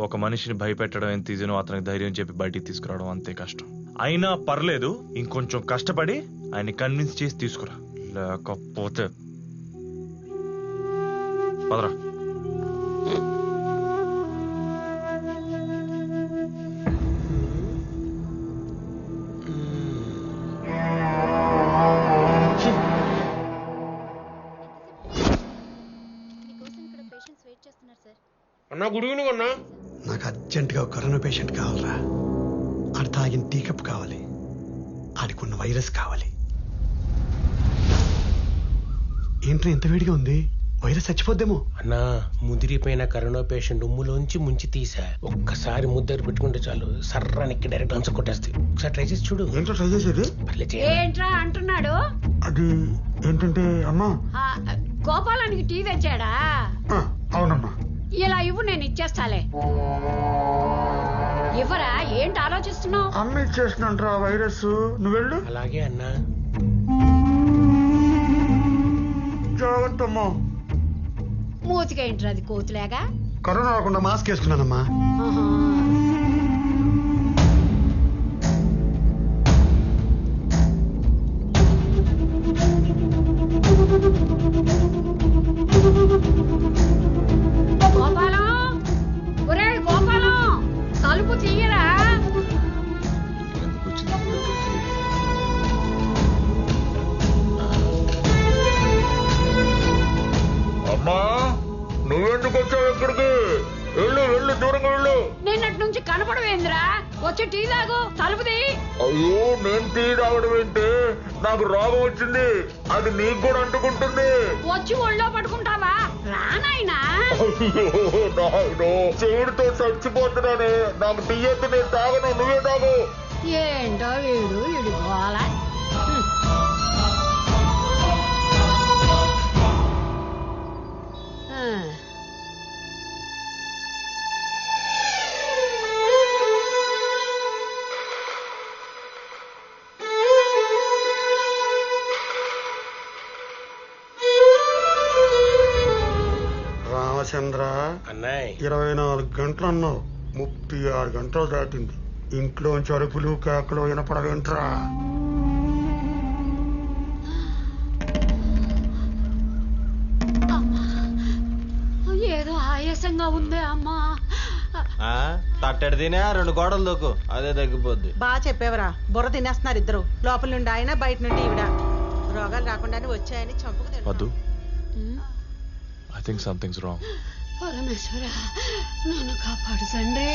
ఒక మనిషిని భయపెట్టడం ఎంత ఈజీనో అతనికి ధైర్యం చెప్పి బయటికి తీసుకురావడం అంతే కష్టం. అయినా పర్లేదు, ఇంకొంచెం కష్టపడి ఆయన్ని కన్విన్స్ చేసి తీసుకురా, లేకపోతే పదరా. అన్నా గుడ్ ఈవినింగ్ అన్నా. నాకు అర్జెంటుగా కరోనా పేషెంట్ కావాలరా. ఆడు తాగిన టీ కప్ కావాలి, ఆడికున్న వైరస్ కావాలి. ఏంట్రా ఎంత వేడిగా ఉంది, వైరస్ చచ్చిపోద్దేమో. అన్నా ముదిరిపోయిన కరోనా పేషెంట్ ఉమ్ములోంచి ముంచి తీసా. ఒక్కసారి ముద్దరు పెట్టుకుంటే చాలు, సర్రానికి డైరెక్ట్ ఆన్సర్ కొట్టేస్తుంది. ఒకసారి ట్రై చేసి చూడు. ఏంట్రా ట్రై చేసేది? ఏంట్రా అంటున్నాడు? అది ఏంటంటే అమ్మా, గోపాలానికి టీ తెచ్చాడా? అవునమ్మా. ఇలా ఇవ్వు, నేను ఇచ్చేస్తాలే. ఇవ్వరా, ఏంటి ఆలోచిస్తున్నావు? అమ్మ ఇచ్చేసినంట్రా వైరస్, నువ్వు వెళ్ళు. అలాగే అన్నా. జాగ్రత్తమ్మా. మూతిగా ఏంట్రా అది కోతులేగా? కరోనా రాకుండా మాస్క్ వేసుకున్నానమ్మా. గోపాలం, ఒరే గోపాలం, తలుపు తీయరా. ఎందుకు వచ్చింది? అమ్మా నువ్వెందుకు వచ్చావు ఇక్కడికి? వెళ్ళు వెళ్ళు, దూరంగా వెళ్ళు. నిన్నటి నుంచి కనపడవేంద్రా, వచ్చి టీ తాగు, తలుపు తీ. అయ్యో నేను టీ తాగడం ఏంటి? నాకు రోగం వచ్చింది, అది నీకు కూడా అంటుకుంటుంది. వచ్చి ఒళ్ళో పట్టుకుంటావా? రానాయనా. చెవుడితో చచ్చిపోతున్నానే, నాకు టీ అయితే నేను తాగను, నువ్వే తాగు. ఏంటో వీడు ఇడిపోవాలా. రామచంద్ర, అన్నాయ్ 24 గంటలు అన్నావు, 36 గంటలు దాటింది. ఇంట్లోంచి అరుపులు కేకలు వినపడవేంట్రా? ఏదో ఆయాసంగా ఉందే అమ్మా. తట్టడి తినే 2 గోడలు దూకు, అదే తగ్గిపోద్ది. బాగా చెప్పేవరా, బుర్ర తినేస్తున్నారు ఇద్దరు. లోపల నుండి ఆయన, బయట నుండి ఈవిడ. రోగాలు రాకుండానే వచ్చాయని చంపుకు వద్దు, ఐ థింక్ సంథింగ్స్ రాంగ్. పరమేశ్వర, నన్ను కాపాడు తండ్రి.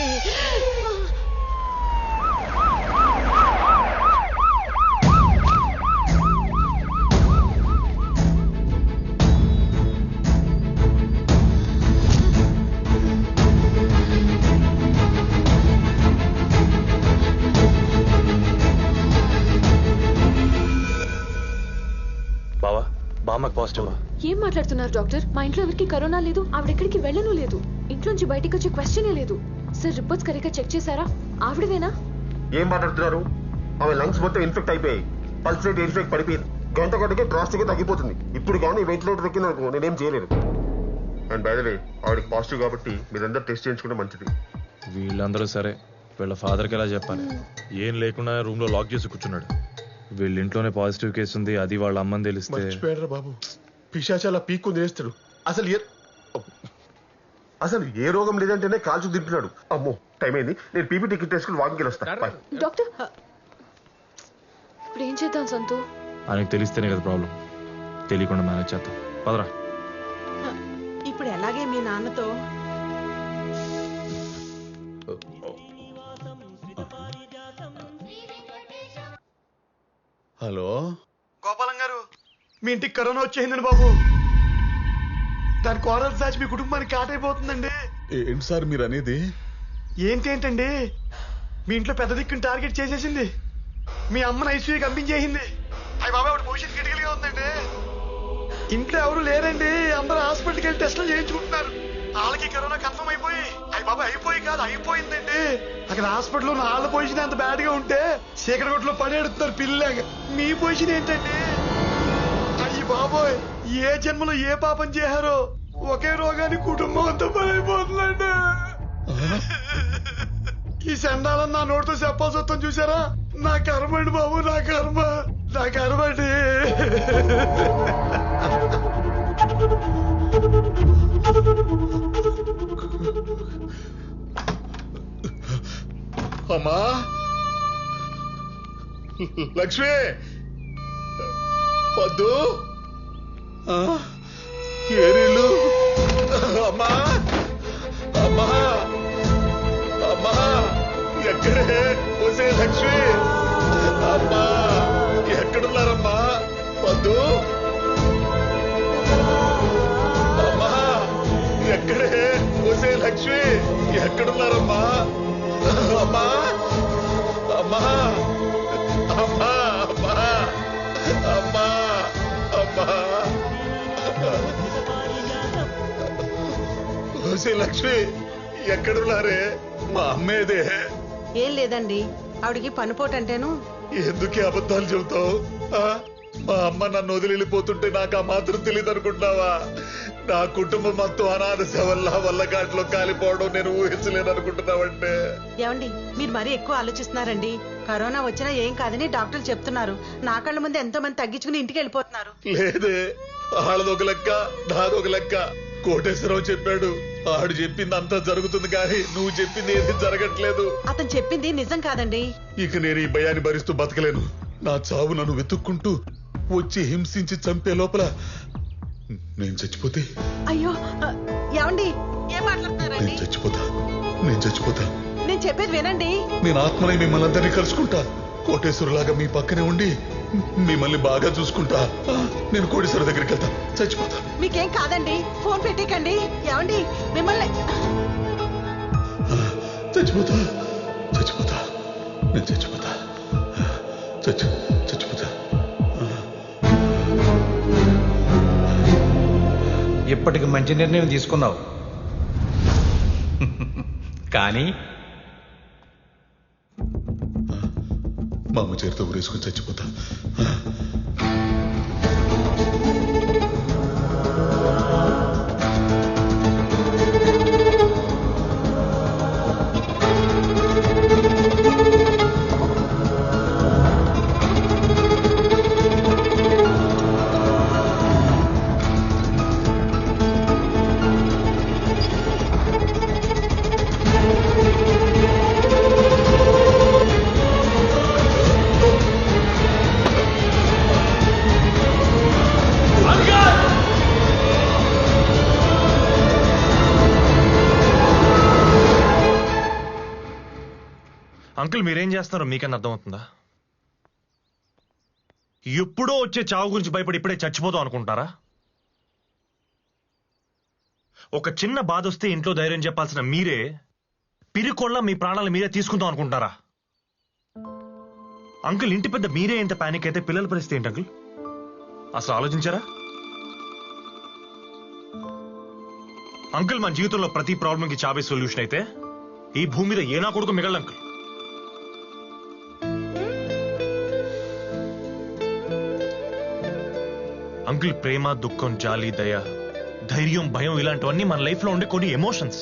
బావా, బామ్మకి పాజిటివా? ఏం మాట్లాడుతున్నారు డాక్టర్? మా ఇంట్లో ఎవరికి కరోనా లేదు, ఆవిడెక్కడికి వెళ్ళను లేదు, ఇంట్లోంచి బయటికి వచ్చే క్వశ్చనే లేదు. సార్ రిపోర్ట్స్ కరెక్ట్గా చెక్ చేశారా? ఆవిడదేనా? ఏం మాట్లాడుతున్నారు? ఆమె లంగ్స్ మొత్తం ఇన్ఫెక్ట్ అయిపోయాయి, పల్స్ రేట్ ఇన్ఫెక్ట్ పడిపోయింది, గంట గంటకి డ్రాస్టిక్ తగ్గిపోతుంది. ఇప్పుడు కానీ వెంటిలేటర్ ఎక్కిందనుకో నేనేం చేయలేను. అండ్ బై ద వే ఆవిడకి పాజిటివ్ కాబట్టి మీరందరూ టెస్ట్ చేయించుకుంటే మంచిది. వీళ్ళందరూ సరే, వీళ్ళ ఫాదర్కి ఎలా చెప్పాలి? ఏం లేకుండా రూమ్ లో లాక్ చేసి కూర్చున్నాడు. వీళ్ళ ఇంట్లోనే పాజిటివ్ కేసు ఉంది, అది వాళ్ళ అమ్మని తెలిస్తే. బాబు, పిశాచాల పీక్కు తినేస్తాడు. అసలు ఏ రోగం లేదంటేనే కాల్చు తింటున్నాడు. అమ్మో టైం అయింది, నేను పీపీ టికెట్ వేసుకుని వాకింగ్ వస్తా. డాక్టర్ ఇప్పుడు ఏం చేద్దాం సంతు? ఆయనకు తెలిస్తేనే కదా ప్రాబ్లం, తెలియకుండా మేనేజ్ చేద్దాం. పదరా. ఇప్పుడు ఎలాగే మీ నాన్నతో? హలో గోపాలం గారు, మీ ఇంటికి కరోనా వచ్చేసిందండి బాబు. దాని కోరల్ సాచి మీ కుటుంబానికి కాటైపోతుందండి. ఏంటి సార్ మీరు అనేది? ఏంటండి, మీ ఇంట్లో పెద్ద దిక్కుని టార్గెట్ చేసేసింది. మీ అమ్మని ఐసీయూకి పంపించేసింది. అయ్యి బాబాయ్, ఒకటి పొజిషన్ క్రిటికల్గా ఉందండి. ఇంట్లో ఎవరు లేరండి, అందరూ హాస్పిటల్కి వెళ్ళి టెస్టులు చేయించుకుంటున్నారు. వాళ్ళకి కరోనా కన్ఫర్మ్ అయిపోయి, అయ్యి బాబాయ్ అయిపోయి కాదు అయిపోయిందండి. అక్కడ హాస్పిటల్లో వాళ్ళ పొజిషన్ ఎంత బ్యాడ్ గా ఉంటే చీకటి కొట్లో పడేడుతున్నారు పిల్లగా. మీ పొజిషన్ ఏంటండి? అయ్యి బాబోయ్, ఏ జన్మలో ఏ పాపం చేశారో ఒకే రోగాన్ని కుటుంబం అంతా పడైపోతుందండి. ఈ సండాలని నా నోటితో చెప్పాల్సి వస్తాం చూసారా? నా కర్మ అండి బాబు, నా కర్మ అండి. అమ్మా లక్ష్మి, వద్దు ఏరీలు. అమ్మా అమ్మా అమ్మా, ఎక్కడే పోసే లక్ష్మి? అమ్మా ఎక్కడున్నారమ్మా? వద్దు. అమ్మా ఎక్కడే పోసే లక్ష్మి? ఎక్కడున్నారమ్మా? అమ్మా అమ్మా అమ్మా అమ్మా అమ్మా అమ్మా. పోసే లక్ష్మి ఎక్కడున్నారే? మా అమ్మేదే. ఏం లేదండి, ఆవిడికి పనిపోటంటేను. ఎందుకే అబద్ధాలు చెబుతావు? మా అమ్మ నన్ను వదిలిపోతుంటే నాకు ఆ మాత్రం తెలియదు అనుకుంటున్నావా? నా కుటుంబం మొత్తం అనాథ వల్ల ఘాట్లో కాలిపోవడం నేను ఊహించలేను అనుకుంటున్నావంటే. ఏమండి, మీరు మరీ ఎక్కువ ఆలోచిస్తున్నారండి. కరోనా వచ్చినా ఏం కాదని డాక్టర్లు చెప్తున్నారు. నా కళ్ళ ముందు ఎంతో మంది తగ్గించుకుని ఇంటికి వెళ్ళిపోతున్నారు. లేదే, ఆడదొక లెక్క నాదొక లెక్క. కోటేశ్వరరావు చెప్పాడు, ఆడు చెప్పింది అంతా జరుగుతుంది కానీ నువ్వు చెప్పింది ఏది జరగట్లేదు. అతను చెప్పింది నిజం కాదండి. ఇక నేను ఈ భయాన్ని భరిస్తూ బతకలేను. నా చావు నన్ను వెతుక్కుంటూ వచ్చి హింసించి చంపే లోపల నేను చచ్చిపోతే. అయ్యో ఏమండి, ఏం మాట్లాడుతున్నారండి? నేను చచ్చిపోతా. నేను చెప్పేది వినండి. నేను ఆత్మనే మిమ్మల్ని అందరినీ కలుసుకుంటా. కోటేశ్వరులాగా మీ పక్కనే ఉండి మిమ్మల్ని బాగా చూసుకుంటా. నేను కోటేశ్వర దగ్గరికి వెళ్తా. చచ్చిపోతా. మీకేం కాదండి, ఫోన్ పెట్టేకండి. ఏమండి, మిమ్మల్ని చచ్చిపోతా. నేను చచ్చిపోతా. ఇప్పటికి మంచి నిర్ణయం తీసుకున్నావు, కానీ మా అమ్మ చేతితో ఊరేసుకుని చచ్చిపోతా. అంకుల్ మీరేం చేస్తున్నారో మీకన్నా అర్థమవుతుందా? ఎప్పుడో వచ్చే చావు గురించి భయపడి ఇప్పుడే చచ్చిపోతాం అనుకుంటారా? ఒక చిన్న బాధ వస్తే ఇంట్లో ధైర్యం చెప్పాల్సిన మీరే పిరికొళ్ళ మీ ప్రాణాలు మీరే తీసుకుందాం అనుకుంటారా? అంకుల్ ఇంటి పెద్ద మీరే ఇంత పానిక్ అయితే పిల్లల పరిస్థితి ఏంటి అంకుల్? అసలు ఆలోచించారా? అంకుల్ మన జీవితంలో ప్రతి ప్రాబ్లంకి చావే సొల్యూషన్ అయితే ఈ భూమి మీద ఏనా కొడుకు మిగలదు అంకుల్. అంకుల్ ప్రేమ, దుఃఖం, జాలి, దయ, ధైర్యం, భయం ఇలాంటివన్నీ మన లైఫ్ లో ఉండే కొన్ని ఎమోషన్స్.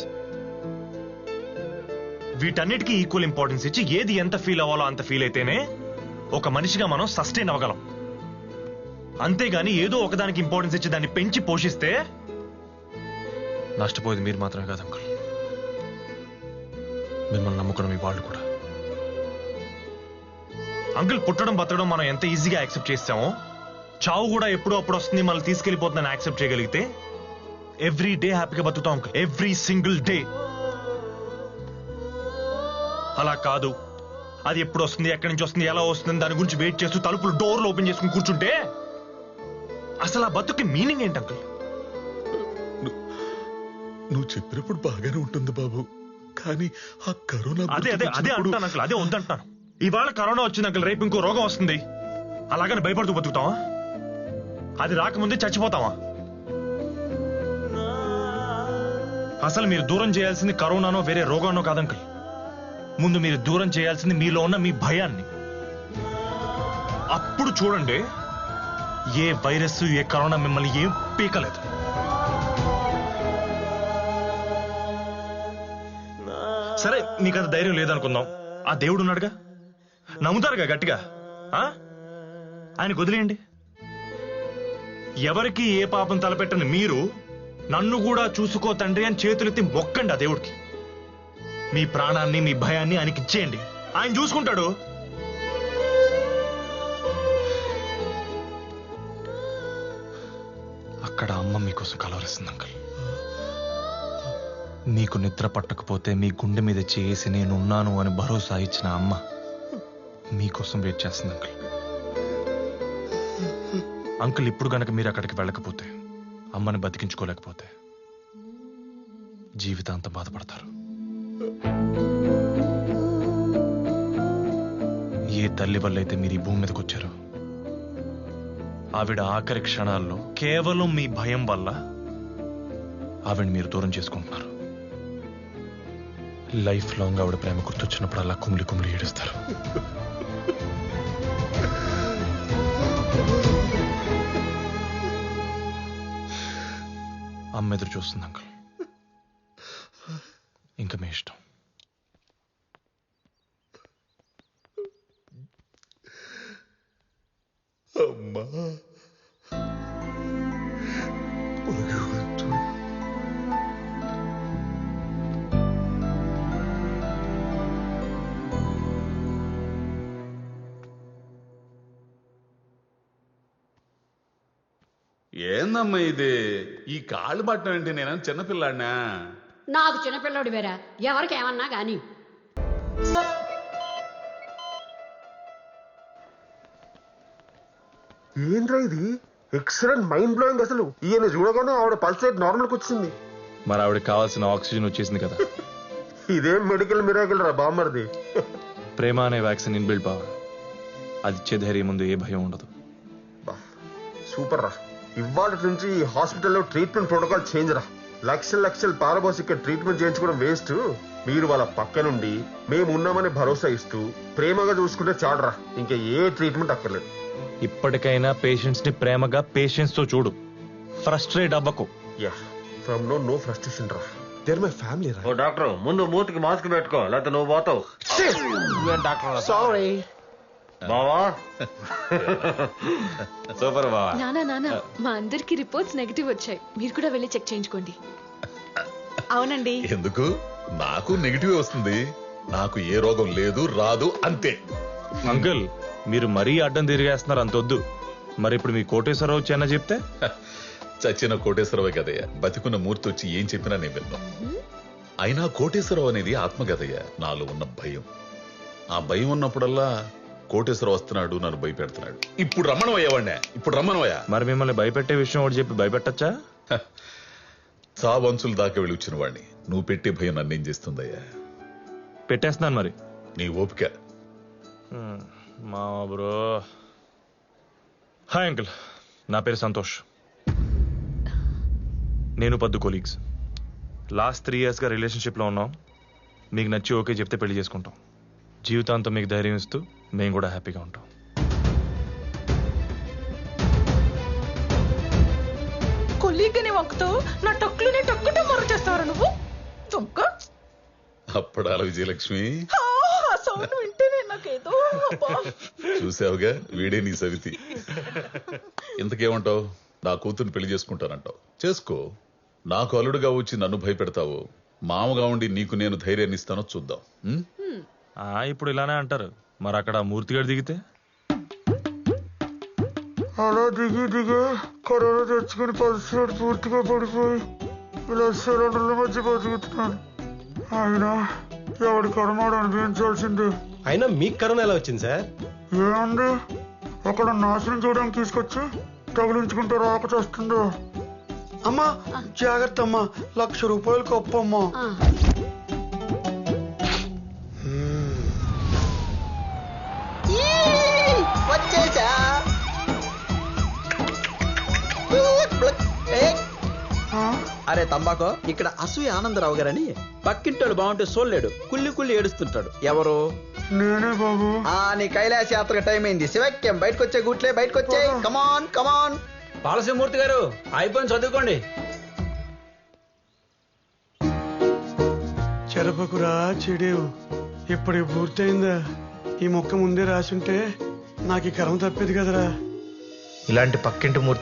వీటన్నిటికీ ఈక్వల్ ఇంపార్టెన్స్ ఇచ్చి ఏది ఎంత ఫీల్ అవ్వాలో అంత ఫీల్ అయితేనే ఒక మనిషిగా మనం సస్టైన్ అవ్వగలం. అంతేగాని ఏదో ఒకదానికి ఇంపార్టెన్స్ ఇచ్చి దాన్ని పెంచి పోషిస్తే నష్టపోయేది మీరు మాత్రమే కాదు అంకుల్, మిమ్మల్ని నమ్ముకున్న మీ వాళ్ళు కూడా. అంకుల్ పుట్టడం బతకడం మనం ఎంత ఈజీగా యాక్సెప్ట్ చేస్తామో చావు కూడా ఎప్పుడో అప్పుడు వస్తుంది మనల్ని తీసుకెళ్లిపోతుందని యాక్సెప్ట్ చేయగలిగితే ఎవ్రీ డే హ్యాపీగా బతుకుతాం అంకుల్, ఎవ్రీ సింగిల్ డే. అలా కాదు, అది ఎప్పుడు వస్తుంది, ఎక్కడి నుంచి వస్తుంది, ఎలా వస్తుంది దాని గురించి వెయిట్ చేస్తూ తలుపులు డోర్లు ఓపెన్ చేసుకుని కూర్చుంటే అసలు ఆ బతుకి మీనింగ్ ఏంటి అంకుల్? నువ్వు చెప్పినప్పుడు బాగానే ఉంటుంది బాబు, కానీ ఆ కరోనా అదే అంటాను అంకుల్, అదే వద్దంటాను. ఇవాళ కరోనా వచ్చింది అంకుల్, రేపు ఇంకో రోగం వస్తుంది, అలాగని భయపడుతూ బతుకుతావా? అది రాకముందే చచ్చిపోతావా? అసలు మీరు దూరం చేయాల్సింది కరోనానో వేరే రోగానో కాదంకుల్, ముందు మీరు దూరం చేయాల్సింది మీలో ఉన్న మీ భయాన్ని. అప్పుడు చూడండి ఏ వైరస్ ఏ కరోనా మిమ్మల్ని ఏం పీకలేదు. సరే మీకు అంత ధైర్యం లేదనుకుందాం, ఆ దేవుడు ఉన్నాడుగా, నమ్ముతారుగా గట్టిగా. ఆయనకు వదిలేయండి. ఎవరికి ఏ పాపం తలపెట్టని మీరు నన్ను కూడా చూసుకో తండ్రి అని చేతులెత్తి మొక్కండి ఆ దేవుడికి. మీ ప్రాణాన్ని మీ భయాన్ని ఆయనకి ఇచ్చేయండి, ఆయన చూసుకుంటాడు. అక్కడ అమ్మ మీకోసం కలవరిస్తుంది అంకల్. మీకు నిద్ర పట్టకపోతే మీ గుండె మీద చేసి నేనున్నాను అని భరోసా ఇచ్చిన అమ్మ మీకోసం వెయిట్ చేస్తుంది అంకల్. అంకుల్ ఇప్పుడు గనక మీరు అక్కడికి వెళ్ళకపోతే, అమ్మని బతికించుకోలేకపోతే జీవితాంతం బాధపడతారు. ఏ తల్లి వల్ల అయితే మీరు ఈ భూమి మీదకి వచ్చారో, ఆవిడ ఆఖరి క్షణాల్లో కేవలం మీ భయం వల్ల ఆవిడ మీరు దూరం చేసుకుంటున్నారు. లైఫ్ లాంగ్ ఆవిడ ప్రేమ గుర్తొచ్చినప్పుడు అలా కుమిలి కుమిలి ఏడుస్తారు. అమ్మ ఎదురు చూస్తుంది అంకుల్. ఇంకా మీ ఇష్టం. అమ్మా ఏందమ్మా ఇది? ఈ కాళ్ళు పట్టడం ఏంటి? నేను చిన్నపిల్లాడినా? నాకు చిన్నపిల్లడు వేరా, ఎవరికి ఏమన్నా గాని. ఏంట్రా ఇది? Excellent, mind blowing. అసలు ఈయన చూడగానే ఆవిడ పల్స్ రేట్ నార్మల్కి వచ్చింది. మరి ఆవిడకి కావాల్సిన ఆక్సిజన్ వచ్చేసింది కదా. ఇదేం మెడికల్ మిరాకిల్ రా బామ్మర్ది. ప్రేమ అనే వ్యాక్సిన్ ఇన్బిల్డ్ పవర్, అది ఇచ్చే ధైర్యం ముందు ఏ భయం ఉండదు. సూపర్ రా. ఇవాళ నుంచి ఈ హాస్పిటల్లో ట్రీట్మెంట్ ప్రోటోకాల్ చేంజ్ రా. లక్షలు పారబోసి ఇక్కడ ట్రీట్మెంట్ చేయించుకోవడం వేస్ట్. మీరు వాళ్ళ పక్క నుండి మేము ఉన్నామని భరోసా ఇస్తూ ప్రేమగా చూసుకుంటే చాలరా, ఇంకా ఏ ట్రీట్మెంట్ అక్కర్లేదు. ఇప్పటికైనా పేషెంట్స్ ని ప్రేమగా పేషెంట్స్ తో చూడు, ఫ్రస్ట్రేట్ అవ్వకు. యా, ఫ్రమ్ నో ఫ్రస్ట్రేషన్ రా. దేర్ మై ఫ్యామిలీ రా. ఓ డాక్టర్, ముందు మూతికి మాస్క్ పెట్టుకో, లేకపోతే నువ్వు పోతావు. సారీ బావా. సూపర్ బావా. నానా మా అందరికి రిపోర్ట్స్ నెగటివ్ వచ్చాయి, మీరు కూడా వెళ్ళి చెక్ చేయించుకోండి. అవునండి. ఎందుకు? నాకు నెగిటివ్ వస్తుంది. నాకు ఏ రోగం లేదు, రాదు, అంతే. అంకుల్, మీరు మరీ అడ్డం తిరిగేస్తున్నారు, అంతొద్దు. మరి ఇప్పుడు మీ కోటేశ్వరరావు వచ్చి అన్న చెప్తే? చచ్చిన కోటేశ్వరరావు కదయ్య, బతికున్న మూర్తి వచ్చి ఏం చెప్పినా నేను విన్నాను. అయినా కోటేశ్వరరావు అనేది ఆత్మకథయ్య. నాలో ఉన్న భయం, ఆ భయం ఉన్నప్పుడల్లా కోటేశ్వరరావు వస్తున్నాడు, నన్ను భయపెడుతున్నాడు. ఇప్పుడు రమ్మనవయ్యావాడినే, ఇప్పుడు రమ్మనవయ్యా. మరి మిమ్మల్ని భయపెట్టే విషయం ఒకటి చెప్పి భయపెట్టచ్చా? చావంచుల దాకా వెళ్ళి వచ్చిన వాడిని నువ్వు పెట్టే భయం నన్నేం చేస్తుందయ్యా? పెట్టేస్తున్నాను మరి. నీ ఓపిక. మా బ్రో. హాయ్ అంకుల్, నా పేరు సంతోష్. నేను పద్దు కొలీగ్స్. లాస్ట్ 3 yearsగా రిలేషన్షిప్లో ఉన్నాం. మీకు నచ్చి ఓకే చెప్తే పెళ్లి చేసుకుంటాం. జీవితాంతం మీకు ధైర్యం ఇస్తూ మేము కూడా హ్యాపీగా ఉంటాం. కొల్లీగని వంకుతో నా టొక్కులుని టొక్కుట మొరు చేస్తావరా నువ్వు? దొంగ. అప్పడాల విజయలక్ష్మి, సౌండ్ వింటేనే నాకేదో. చూసావుగా, వీడే నీ సవితి. ఇంతకేమంటావు? నా కూతుర్ని పెళ్లి చేసుకుంటానంటావు, చేసుకో. నాకు అల్లుడుగా వచ్చి నన్ను భయపెడతావు, మామగా ఉండి నీకు నేను ధైర్యాన్ని ఇస్తానో చూద్దాం. ఇప్పుడు ఇలానే అంటారు, మరి అక్కడ మూర్తిగాడు దిగితే? అలా దిగి కరోనా తెచ్చుకుని పరిస్థితి పూర్తిగా పడిపోయి ఇలా సిలిండర్ల మధ్య బతుకుతున్నాను. అయినా ఎవడి కర్మాడు అనిపించాల్సిందే. అయినా మీకు కరోనా ఎలా వచ్చింది సార్? ఏముంది, అక్కడ నాశనం చేయడానికి తీసుకొచ్చి తగిలించుకుంటే రాక చేస్తుందో. అమ్మా జాగ్రత్త అమ్మా, 1,00,000 రూపాయలు కప్పమ్మా. వచ్చేసా. అరే తంబాకో, ఇక్కడ అసూయ ఆనందరావు గారని పక్కింటోడు బాగుంటే సోల్లేడు, కుళ్ళి కుళ్ళి ఏడుస్తుంటాడు. ఎవరు? నేనే బాబు. నీ కైలాస యాత్ర టైం అయింది. శివక్యం బయటకు వచ్చే గుట్లే, బయటకు వచ్చే. కమాన్ కమాన్. పాలసింహమూర్తి గారు, అయిపోయింది, చదువుకోండి. చెరపకురా చెడేవు. ఇప్పటికి పూర్తయిందా? ఈ మొక్క ముందే రాసుంటే నాకు ఈ కర్మ తప్పేది కదరా. ఇలాంటి పక్కింటి మూర్తి